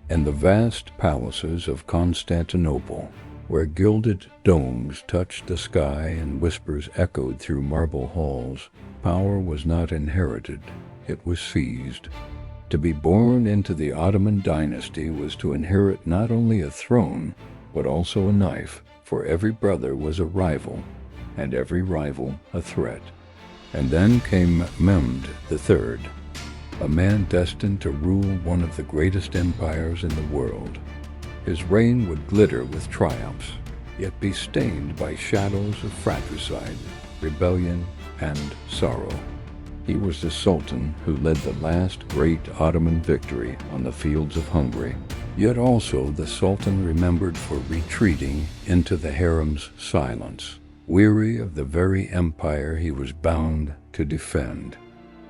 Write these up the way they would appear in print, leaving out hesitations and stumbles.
and the vast palaces of Constantinople, where gilded domes touched the sky and whispers echoed through marble halls. Power was not inherited, it was seized. To be born into the Ottoman dynasty was to inherit not only a throne, but also a knife, for every brother was a rival, and every rival a threat. And then came Mehmed III, a man destined to rule one of the greatest empires in the world. His reign would glitter with triumphs, yet be stained by shadows of fratricide, rebellion, and sorrow. He was the Sultan who led the last great Ottoman victory on the fields of Hungary, yet also the Sultan remembered for retreating into the harem's silence, weary of the very empire he was bound to defend.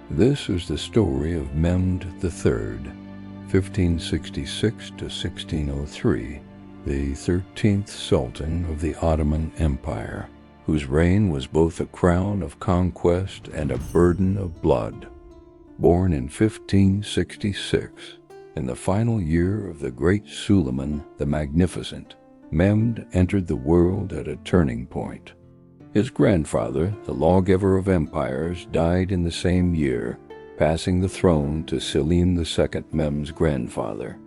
This is the story of Mehmed III, 1566 to 1603, the 13th Sultan of the Ottoman Empire, whose reign was both a crown of conquest and a burden of blood. Born in 1566, in the final year of the great Sultan the Magnificent, Mehmed entered the world at a turning point. His grandfather, the lawgiver of empires, died in the same year, passing the throne to Selim II, Mehmed's grandfather.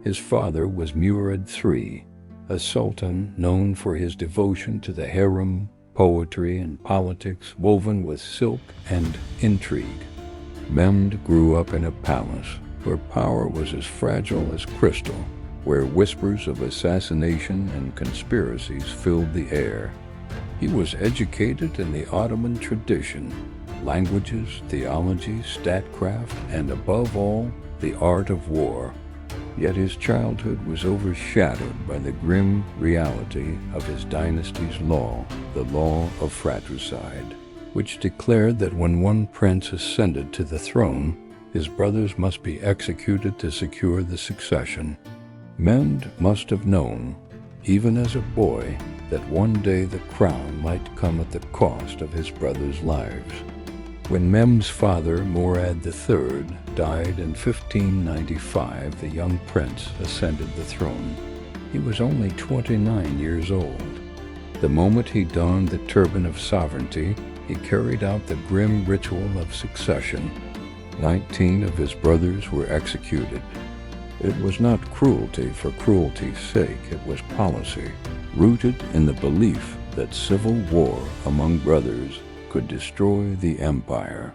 His father was Mehmed III, a sultan known for his devotion to the harem, poetry, and politics woven with silk and intrigue. Mehmed grew up in a palace where power was as fragile as crystal, where whispers of assassination and conspiracies filled the air. He was educated in the Ottoman tradition, languages, theology, statecraft, and above all, the art of war. Yet his childhood was overshadowed by the grim reality of his dynasty's law, the law of fratricide, which declared that when one prince ascended to the throne, his brothers must be executed to secure the succession. Mehmed must have known, even as a boy, that one day the crown might come at the cost of his brothers' lives. When Mehmed's father, Murad III, died in 1595, the young prince ascended the throne. He was only 29 years old. The moment he donned the turban of sovereignty, he carried out the grim ritual of succession. 19 of his brothers were executed. It was not cruelty for cruelty's sake, it was policy, rooted in the belief that civil war among brothers could destroy the empire.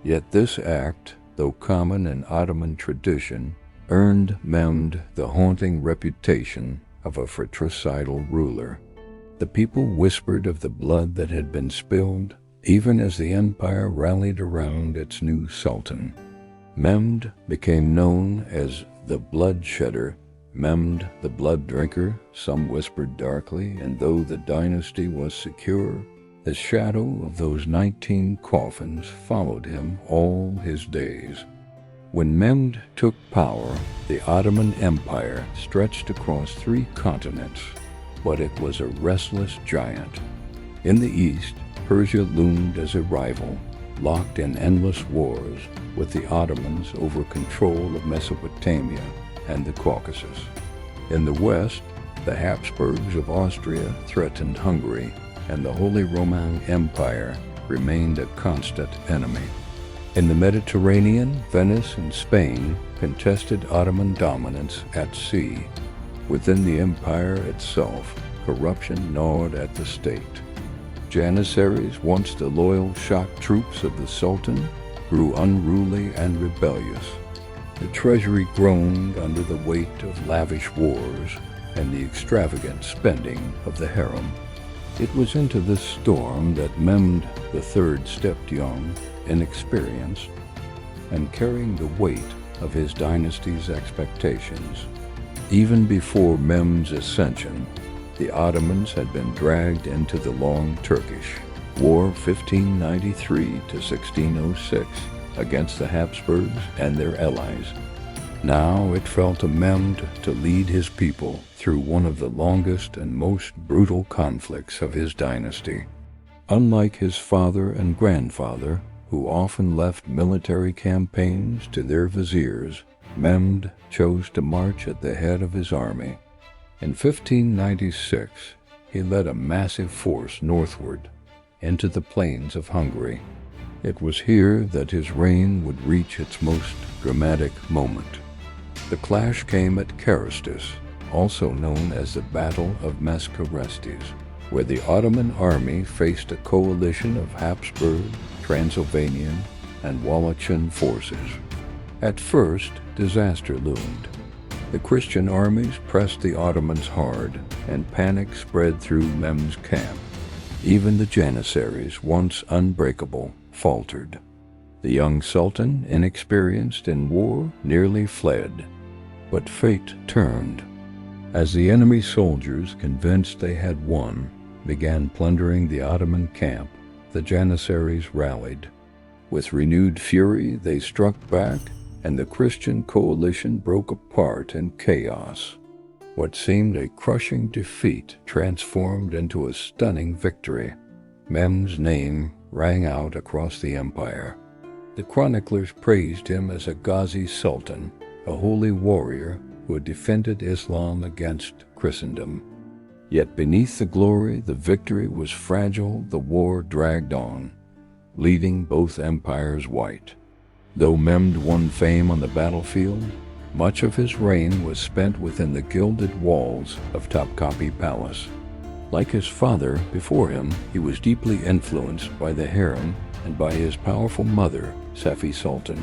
Yet this act, though common in Ottoman tradition, earned Mehmed the haunting reputation of a fratricidal ruler. The people whispered of the blood that had been spilled, even as the empire rallied around its new sultan. Mehmed became known as the bloodshedder, Mehmed the blood drinker, some whispered darkly, and though the dynasty was secure, the shadow of those 19 coffins followed him all his days. When Mehmed took power, the Ottoman Empire stretched across 3 continents, but it was a restless giant. In the east, Persia loomed as a rival, locked in endless wars with the Ottomans over control of Mesopotamia and the Caucasus. In the west, the Habsburgs of Austria threatened Hungary, and the Holy Roman Empire remained a constant enemy. In the Mediterranean, Venice and Spain contested Ottoman dominance at sea. Within the empire itself, corruption gnawed at the state. Janissaries, once the loyal shock troops of the Sultan, grew unruly and rebellious. The treasury groaned under the weight of lavish wars and the extravagant spending of the harem. It was into this storm that Mehmed III stepped young, inexperienced, and carrying the weight of his dynasty's expectations. Even before Mehmed's ascension, the Ottomans had been dragged into the Long Turkish War 1593 to 1606 against the Habsburgs and their allies. Now it fell to Mehmed to lead his people through one of the longest and most brutal conflicts of his dynasty. Unlike his father and grandfather, who often left military campaigns to their viziers, Mehmed chose to march at the head of his army. In 1596, he led a massive force northward into the plains of Hungary. It was here that his reign would reach its most dramatic moment. The clash came at Karastis, also known as the Battle of Maskarestes, where the Ottoman army faced a coalition of Habsburg, Transylvanian, and Wallachian forces. At first, disaster loomed. The Christian armies pressed the Ottomans hard, and panic spread through Mehmed's camp. Even the Janissaries, once unbreakable, faltered. The young Sultan, inexperienced in war, nearly fled. But fate turned. As the enemy soldiers, convinced they had won, began plundering the Ottoman camp, the Janissaries rallied. With renewed fury, they struck back, and the Christian coalition broke apart in chaos. What seemed a crushing defeat transformed into a stunning victory. Mehmed's name rang out across the empire. The chroniclers praised him as a Ghazi Sultan, a holy warrior who had defended Islam against Christendom. Yet beneath the glory, the victory was fragile. The war dragged on, leaving both empires white. Though Mehmed won fame on the battlefield, much of his reign was spent within the gilded walls of Topkapi Palace. Like his father before him, he was deeply influenced by the harem and by his powerful mother, Safi Sultan,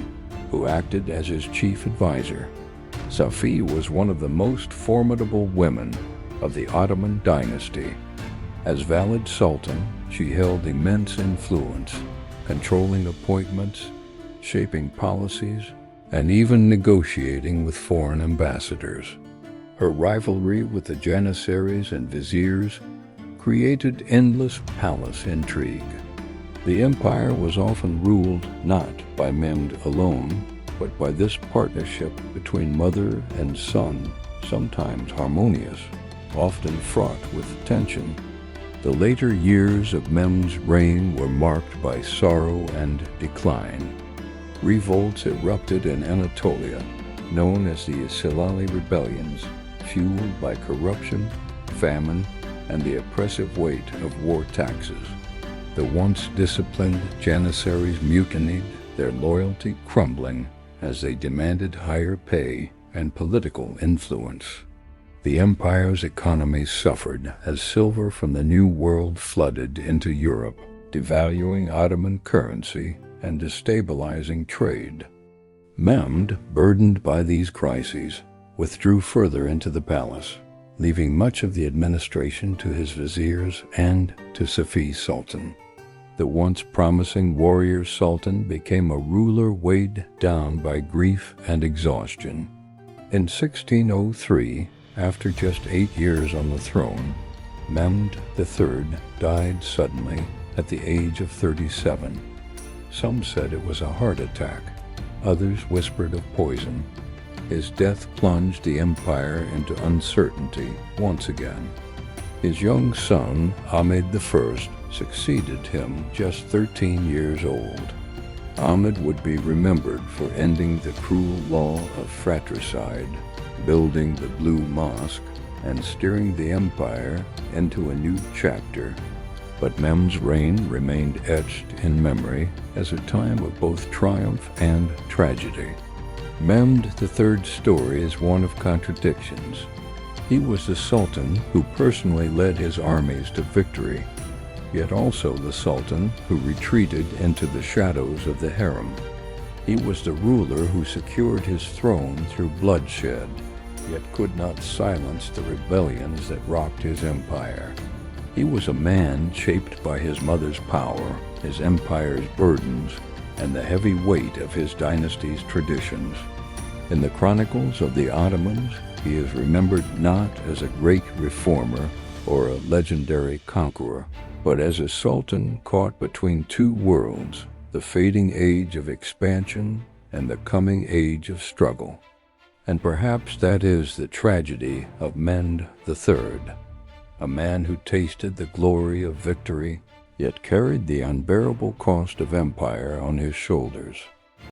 who acted as his chief advisor. Safi was one of the most formidable women of the Ottoman dynasty. As valid sultan, she held immense influence, controlling appointments, shaping policies, and even negotiating with foreign ambassadors. Her rivalry with the Janissaries and viziers created endless palace intrigue. The empire was often ruled not by Mehmed alone, but by this partnership between mother and son, sometimes harmonious, often fraught with tension. The later years of Mehmed's reign were marked by sorrow and decline. Revolts erupted in Anatolia, known as the Silali rebellions, fueled by corruption, famine, and the oppressive weight of war taxes. The once disciplined Janissaries mutinied, their loyalty crumbling as they demanded higher pay and political influence. The empire's economy suffered as silver from the New World flooded into Europe, devaluing Ottoman currency and destabilizing trade. Mehmed, burdened by these crises, withdrew further into the palace, leaving much of the administration to his viziers and to Safi Sultan. The once promising warrior sultan became a ruler weighed down by grief and exhaustion. In 1603, after just 8 years on the throne, Mehmed III died suddenly at the age of 37. Some said it was a heart attack. Others whispered of poison. His death plunged the empire into uncertainty once again. His young son, Ahmed I, succeeded him just 13 years old. Ahmed would be remembered for ending the cruel law of fratricide, building the Blue Mosque, and steering the empire into a new chapter. But Mehmed's reign remained etched in memory as a time of both triumph and tragedy. Mehmed III's story is one of contradictions. He was the sultan who personally led his armies to victory, yet also the sultan who retreated into the shadows of the harem. He was the ruler who secured his throne through bloodshed, yet could not silence the rebellions that rocked his empire. He was a man shaped by his mother's power, his empire's burdens, and the heavy weight of his dynasty's traditions. In the chronicles of the Ottomans, he is remembered not as a great reformer or a legendary conqueror, but as a sultan caught between two worlds, the fading age of expansion and the coming age of struggle. And perhaps that is the tragedy of Mehmed III, a man who tasted the glory of victory, yet carried the unbearable cost of empire on his shoulders.